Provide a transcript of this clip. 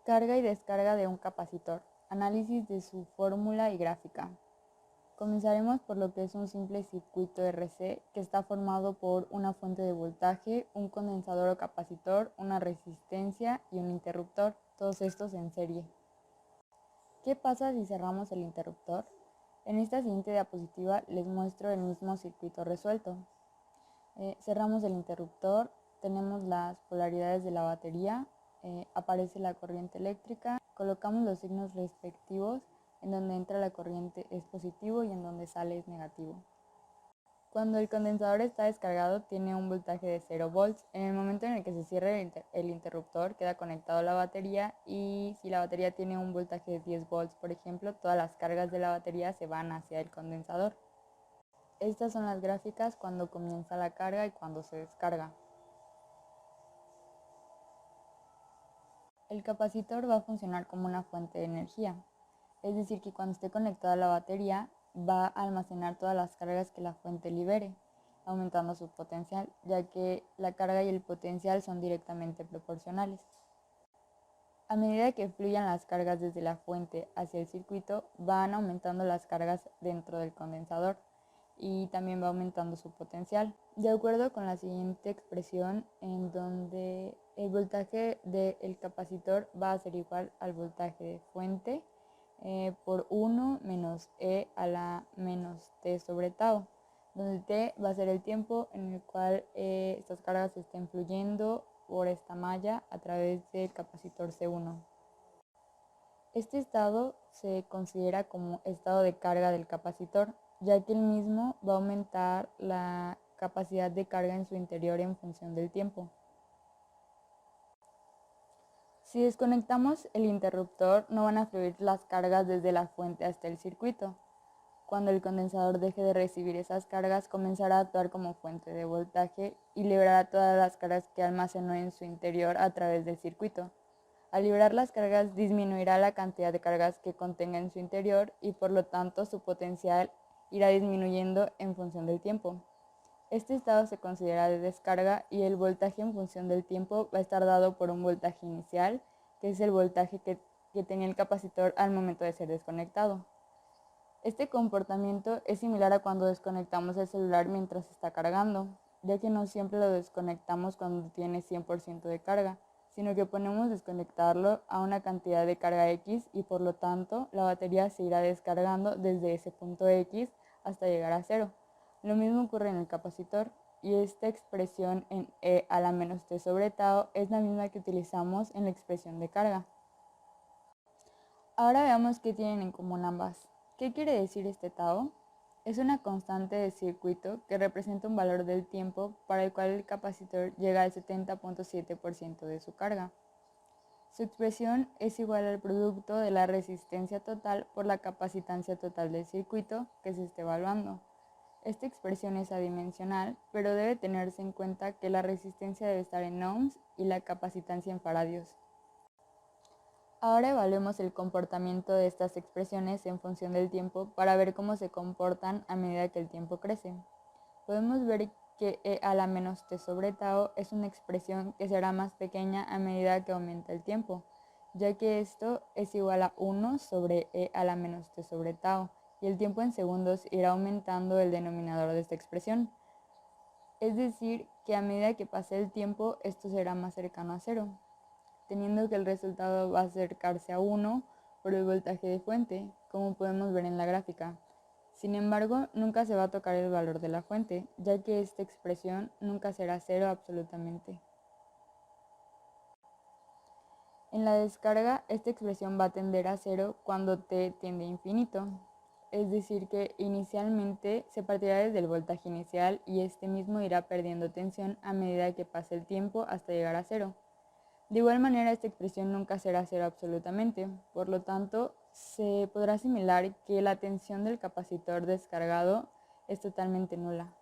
Carga y descarga de un capacitor. Análisis de su fórmula y gráfica. Comenzaremos por lo que es un simple circuito RC que está formado por una fuente de voltaje, un condensador o capacitor, una resistencia y un interruptor, todos estos en serie. ¿Qué pasa si cerramos el interruptor? En esta siguiente diapositiva les muestro el mismo circuito resuelto. Cerramos el interruptor, tenemos las polaridades de la batería, aparece la corriente eléctrica, colocamos los signos respectivos en donde entra la corriente es positivo y en donde sale es negativo. Cuando el condensador está descargado tiene un voltaje de 0 volts. En el momento en el que se cierre el interruptor queda conectado a la batería y si la batería tiene un voltaje de 10 volts, por ejemplo, todas las cargas de la batería se van hacia el condensador. Estas son las gráficas cuando comienza la carga y cuando se descarga. El capacitor va a funcionar como una fuente de energía, es decir que cuando esté conectado a la batería va a almacenar todas las cargas que la fuente libere, aumentando su potencial, ya que la carga y el potencial son directamente proporcionales. A medida que fluyan las cargas desde la fuente hacia el circuito, van aumentando las cargas dentro del condensador y también va aumentando su potencial. De acuerdo con la siguiente expresión, en donde el voltaje del capacitor va a ser igual al voltaje de fuente por 1 menos E a la menos T sobre tau, donde T va a ser el tiempo en el cual estas cargas estén fluyendo por esta malla a través del capacitor C1. Este estado se considera como estado de carga del capacitor, ya que el mismo va a aumentar la capacidad de carga en su interior en función del tiempo. Si desconectamos el interruptor, no van a fluir las cargas desde la fuente hasta el circuito. Cuando el condensador deje de recibir esas cargas, comenzará a actuar como fuente de voltaje y liberará todas las cargas que almacenó en su interior a través del circuito. Al liberar las cargas, disminuirá la cantidad de cargas que contenga en su interior y por lo tanto su potencial irá disminuyendo en función del tiempo. Este estado se considera de descarga y el voltaje en función del tiempo va a estar dado por un voltaje inicial, que es el voltaje que tenía el capacitor al momento de ser desconectado. Este comportamiento es similar a cuando desconectamos el celular mientras está cargando, ya que no siempre lo desconectamos cuando tiene 100% de carga, sino que ponemos desconectarlo a una cantidad de carga X y por lo tanto la batería se irá descargando desde ese punto X hasta llegar a 0. Lo mismo ocurre en el capacitor y esta expresión en E a la menos T sobre tau es la misma que utilizamos en la expresión de carga. Ahora veamos qué tienen en común ambas. ¿Qué quiere decir este tau? Es una constante de circuito que representa un valor del tiempo para el cual el capacitor llega al 70.7% de su carga. Su expresión es igual al producto de la resistencia total por la capacitancia total del circuito que se esté evaluando. Esta expresión es adimensional, pero debe tenerse en cuenta que la resistencia debe estar en ohms y la capacitancia en faradios. Ahora evaluemos el comportamiento de estas expresiones en función del tiempo para ver cómo se comportan a medida que el tiempo crece. Podemos ver que E a la menos T sobre tau es una expresión que será más pequeña a medida que aumenta el tiempo, ya que esto es igual a 1 sobre E a la menos T sobre tau, y el tiempo en segundos irá aumentando el denominador de esta expresión. Es decir, que a medida que pase el tiempo, esto será más cercano a 0. Teniendo que el resultado va a acercarse a 1 por el voltaje de fuente, como podemos ver en la gráfica. Sin embargo, nunca se va a tocar el valor de la fuente, ya que esta expresión nunca será 0 absolutamente. En la descarga, esta expresión va a tender a 0 cuando t tiende a infinito, es decir que inicialmente se partirá desde el voltaje inicial y este mismo irá perdiendo tensión a medida que pase el tiempo hasta llegar a 0. De igual manera, esta expresión nunca será 0 absolutamente, por lo tanto, se podrá asimilar que la tensión del capacitor descargado es totalmente nula.